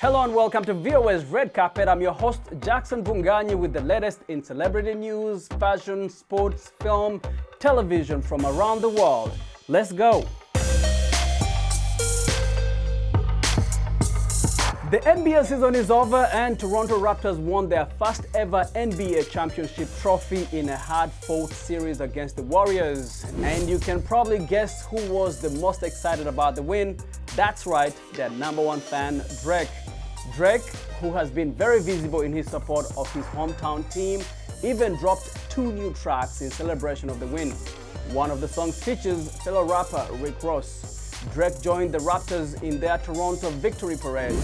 Hello and welcome to VOS Red Carpet. I'm your host Jackson Vunganyi with the latest in celebrity news, fashion, sports, film, television from around the world. Let's go. The NBA season is over and Toronto Raptors won their first ever NBA championship trophy in a hard-fought series against the Warriors. And you can probably guess who was the most excited about the win. That's right, their number one fan, Drake. Drake, who has been very visible in his support of his hometown team, even dropped 2 new tracks in celebration of the win. One of the songs features fellow rapper Rick Ross. Drake joined the Raptors in their Toronto victory parade.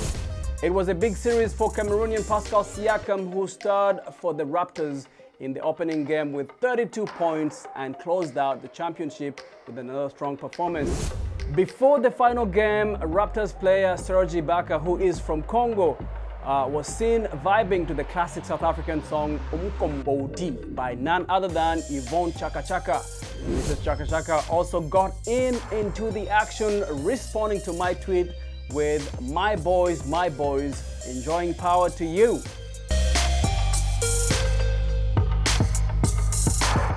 It was a big series for Cameroonian Pascal Siakam, who starred for the Raptors in the opening game with 32 points and closed out the championship with another strong performance. Before the final game, Raptors player Serge Ibaka, who is from Congo, was seen vibing to the classic South African song Umkomboti by none other than Yvonne Chaka Chaka. Mrs. Chaka Chaka also got into the action, responding to my tweet with my boys, enjoying power to you.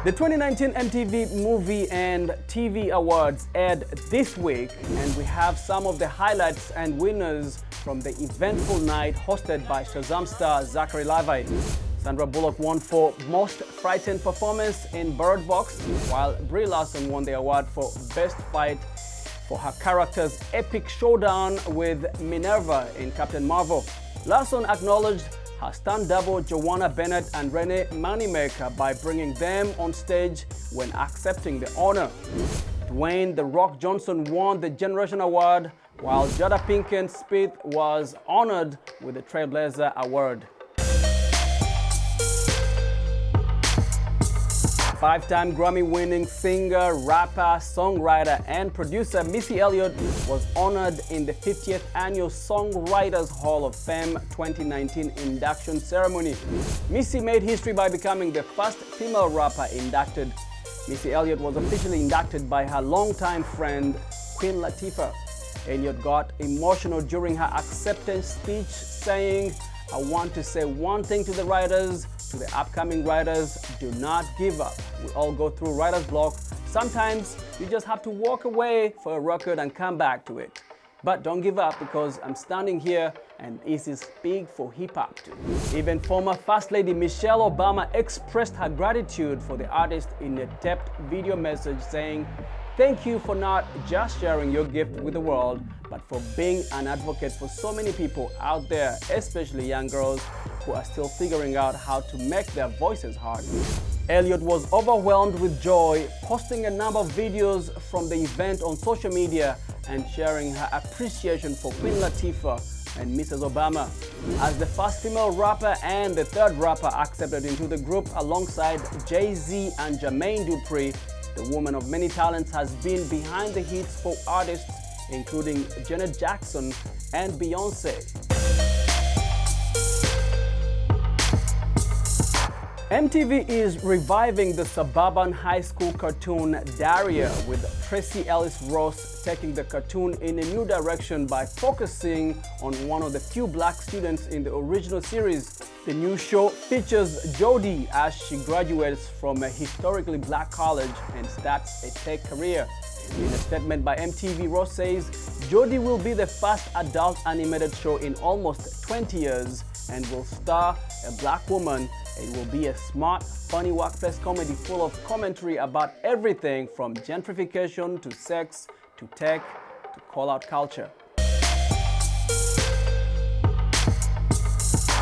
The 2019 MTV Movie and TV Awards aired this week, and we have some of the highlights and winners from the eventful night hosted by Shazam star Zachary Levi. Sandra Bullock won for Most Frightened Performance in Bird Box, while Brie Larson won the award for Best Fight for her character's epic showdown with Minerva in Captain Marvel. Larson acknowledged her stunt double Joanna Bennett and Renee Moneymaker by bringing them on stage when accepting the honor. Dwayne "The Rock" Johnson won the Generation Award, while Jada Pinkett Smith was honored with the Trailblazer Award. 5-time Grammy-winning singer, rapper, songwriter, and producer Missy Elliott was honored in the 50th Annual Songwriters Hall of Fame 2019 induction ceremony. Missy made history by becoming the first female rapper inducted. Missy Elliott was officially inducted by her longtime friend, Queen Latifah. Elliott got emotional during her acceptance speech, saying, "I want to say one thing to the writers, to the upcoming writers, do not give up. We all go through writer's block. Sometimes you just have to walk away for a record and come back to it. But don't give up, because I'm standing here and this is big for hip-hop too." Even former First Lady Michelle Obama expressed her gratitude for the artist in a taped video message, saying, "Thank you for not just sharing your gift with the world, but for being an advocate for so many people out there, especially young girls who are still figuring out how to make their voices heard." Elliott was overwhelmed with joy, posting a number of videos from the event on social media and sharing her appreciation for Queen Latifah and Mrs. Obama. As the first female rapper and the third rapper accepted into the group alongside Jay-Z and Jermaine Dupri, the woman of many talents has been behind the hits for artists including Janet Jackson and Beyoncé. MTV is reviving the suburban high school cartoon Daria, with Tracy Ellis Ross taking the cartoon in a new direction by focusing on one of the few black students in the original series. The new show features Jodie as she graduates from a historically black college and starts a tech career. In a statement by MTV, Ross says, "Jodie will be the first adult animated show in almost 20 years and will star a black woman. It will be a smart, funny workplace comedy full of commentary about everything from gentrification to sex to tech to call-out culture."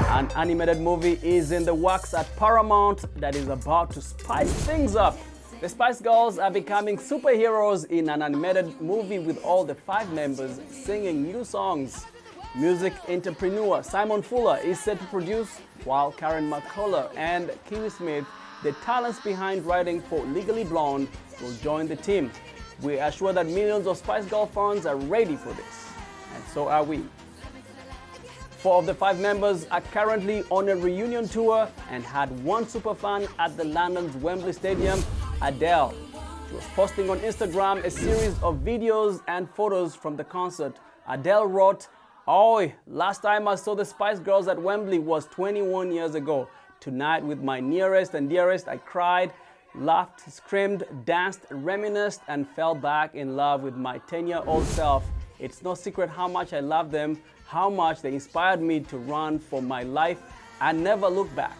An animated movie is in the works at Paramount that is about to spice things up. The Spice Girls are becoming superheroes in an animated movie with all the 5 members singing new songs. Music entrepreneur Simon Fuller is set to produce, while Karen McCullough and Kiwi Smith, the talents behind writing for Legally Blonde, will join the team. We are sure that millions of Spice Girl fans are ready for this, and so are we. 4 of the 5 members are currently on a reunion tour and had one superfan at the London's Wembley Stadium, Adele. She was posting on Instagram a series of videos and photos from the concert. Adele wrote, Oh, last time I saw the Spice Girls at Wembley was 21 years ago. Tonight with my nearest and dearest, I cried, laughed, screamed, danced, reminisced, and fell back in love with my 10-year-old self. It's no secret how much I love them, how much they inspired me to run for my life and never look back.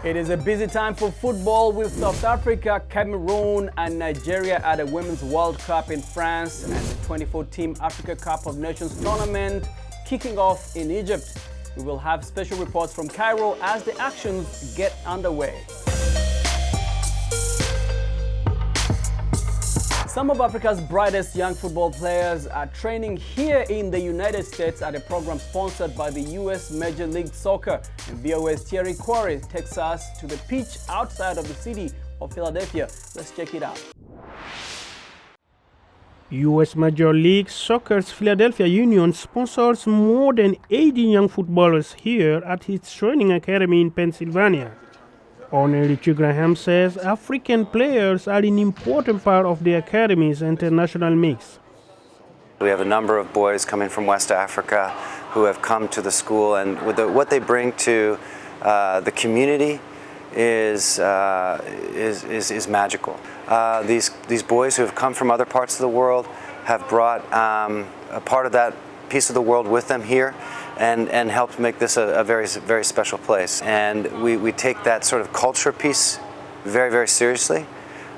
It is a busy time for football with South Africa, Cameroon and Nigeria at the Women's World Cup in France and the 2014 Africa Cup of Nations tournament kicking off in Egypt. We will have special reports from Cairo as the actions get underway. Some of Africa's brightest young football players are training here in the United States at a program sponsored by the U.S. Major League Soccer. And VOA's Thierry Quarry takes us to the pitch outside of the city of Philadelphia. Let's check it out. U.S. Major League Soccer's Philadelphia Union sponsors more than 80 young footballers here at its training academy in Pennsylvania. Owner Richie Graham says African players are an important part of the academy's international mix. We have a number of boys coming from West Africa who have come to the school, and what they bring to the community is magical. These boys who have come from other parts of the world have brought a part of that piece of the world with them here and helped make this a very, very special place. And we take that sort of culture piece very, very seriously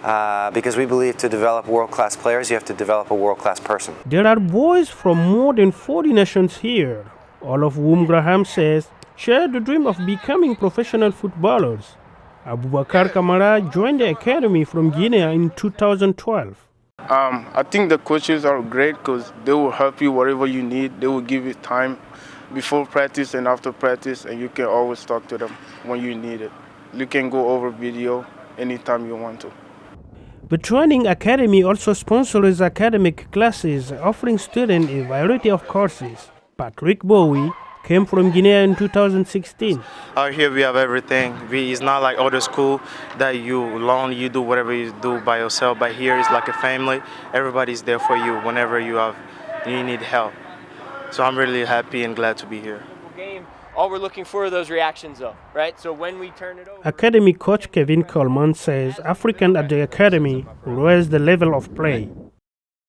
because we believe to develop world-class players, you have to develop a world-class person. There are boys from more than 40 nations here, all of whom Graham says share the dream of becoming professional footballers. Abubakar Kamara joined the academy from Guinea in 2012. I think the coaches are great because they will help you whatever you need. They will give you time before practice and after practice, and you can always talk to them when you need it. You can go over video anytime you want to. The training academy also sponsors academic classes, offering students a variety of courses. Patrick Bowie came from Guinea in 2016. Out here we have everything. It's not like other school that you alone, you do whatever you do by yourself. But here it's like a family. Everybody's there for you whenever you need help. So I'm really happy and glad to be here. All we're looking for are those reactions though, right? So when we turn it over... Academy coach Kevin Coleman says Africans at the academy raise the level of play.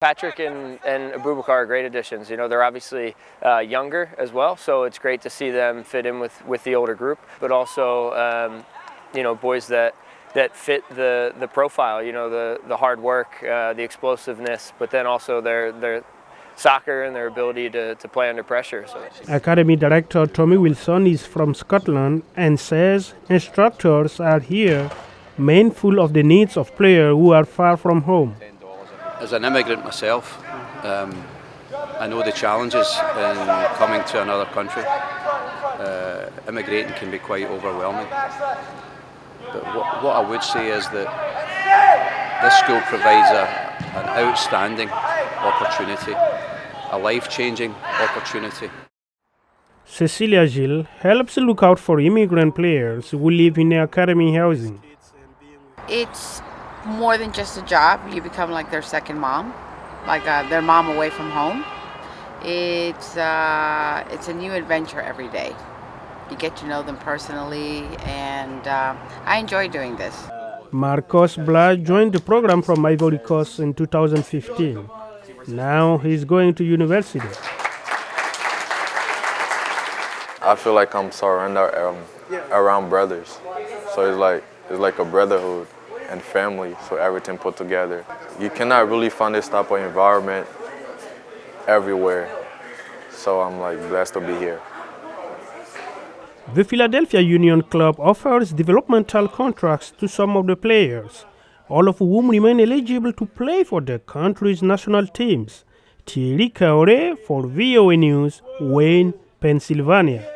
Patrick and Abubakar are great additions. You know, they're obviously younger as well, so it's great to see them fit in with the older group, but also, you know, boys that fit the profile, you know, the hard work, the explosiveness, but then also their soccer and their ability to play under pressure. So. Academy director Tommy Wilson is from Scotland and says instructors are here mindful of the needs of players who are far from home. As an immigrant myself, I know the challenges in coming to another country. Immigrating can be quite overwhelming. But what I would say is that this school provides an outstanding opportunity, a life-changing opportunity. Cecilia Gilles helps look out for immigrant players who live in the academy housing. It's more than just a job. You become like their second mom, like their mom away from home. It's a new adventure every day. You get to know them personally, and I enjoy doing this. Marcos Blas joined the program from Ivory Coast in 2015. Now he's going to university. I feel like I'm surrounded around brothers, so it's like a brotherhood and family, so everything put together. You cannot really find this type of environment everywhere, so I'm like blessed to be here. The Philadelphia Union Club offers developmental contracts to some of the players, all of whom remain eligible to play for their country's national teams. Thierry Quarry for VOA News, Wayne, Pennsylvania.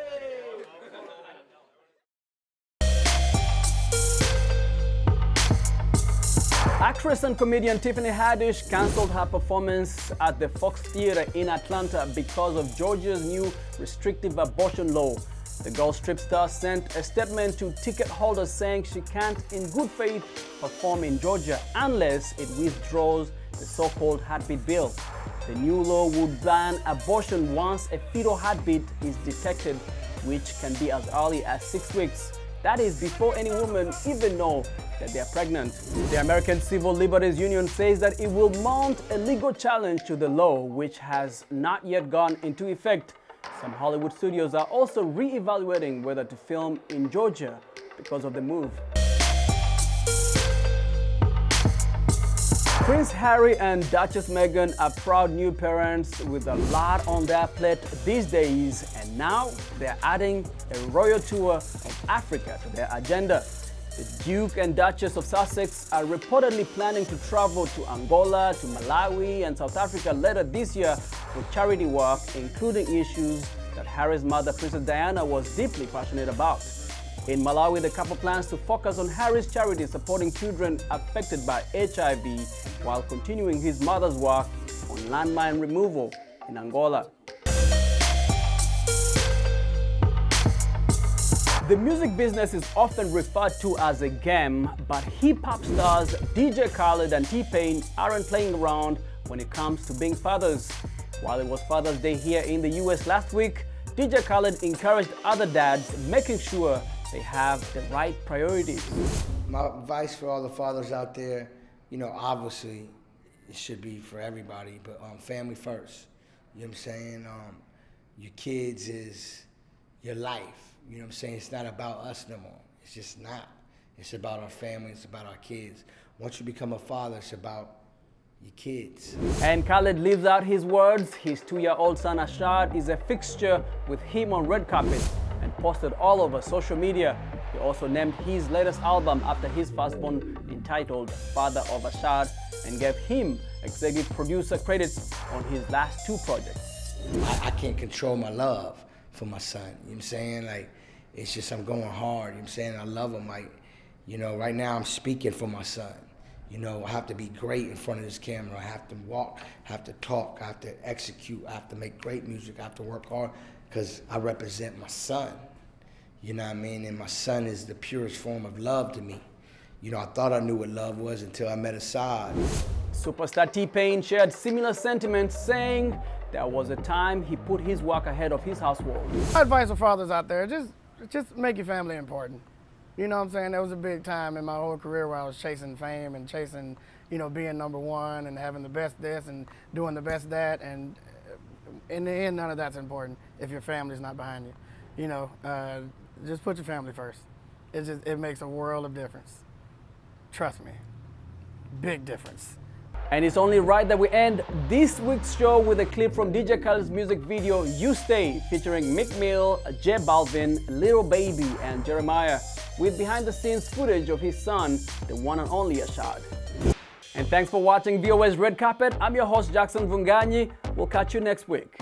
Actress and comedian Tiffany Haddish cancelled her performance at the Fox Theater in Atlanta because of Georgia's new restrictive abortion law. The girl strip star sent a statement to ticket holders saying she can't, in good faith, perform in Georgia unless it withdraws the so-called heartbeat bill. The new law would ban abortion once a fetal heartbeat is detected, which can be as early as 6 weeks. That is before any woman even know that they are pregnant. The American Civil Liberties Union says that it will mount a legal challenge to the law, which has not yet gone into effect. Some Hollywood studios are also re-evaluating whether to film in Georgia because of the move. Prince Harry and Duchess Meghan are proud new parents with a lot on their plate these days, and now they're adding a royal tour of Africa to their agenda. The Duke and Duchess of Sussex are reportedly planning to travel to Angola, to Malawi and South Africa later this year for charity work, including issues that Harry's mother, Princess Diana, was deeply passionate about. In Malawi, the couple plans to focus on Harry's charity supporting children affected by HIV while continuing his mother's work on landmine removal in Angola. The music business is often referred to as a game, but hip-hop stars DJ Khaled and T-Pain aren't playing around when it comes to being fathers. While it was Father's Day here in the US last week, DJ Khaled encouraged other dads, making sure they have the right priorities. My advice for all the fathers out there, obviously it should be for everybody, but family first. You know what I'm saying? Your kids is your life. You know what I'm saying? It's not about us no more. It's just not. It's about our family, it's about our kids. Once you become a father, it's about your kids. And Khaled lives out his words. His 2-year-old son Ashad is a fixture with him on red carpets and posted all over social media. He also named his latest album after his firstborn, entitled Father of Ashad, and gave him executive producer credits on his last 2 projects. I can't control my love for my son, you know what I'm saying? Like, it's just I'm going hard, you know what I'm saying? I love him, like, right now I'm speaking for my son. I have to be great in front of this camera. I have to walk, I have to talk, I have to execute, I have to make great music, I have to work hard, because I represent my son, you know what I mean? And my son is the purest form of love to me. I thought I knew what love was until I met Assad. Superstar T-Pain shared similar sentiments, saying there was a time he put his work ahead of his household. My advice for fathers out there, just make your family important. You know what I'm saying? There was a big time in my whole career where I was chasing fame and chasing, being number one and having the best this and doing the best that, and in the end, none of that's important if your family's not behind you. Just put your family first. It makes a world of difference. Trust me, big difference. And it's only right that we end this week's show with a clip from DJ Khaled's music video, You Stay, featuring Meek Mill, J Balvin, Lil Baby, and Jeremiah, with behind-the-scenes footage of his son, the one and only Ashad. And thanks for watching VOA's Red Carpet. I'm your host, Jackson Vunganyi. We'll catch you next week.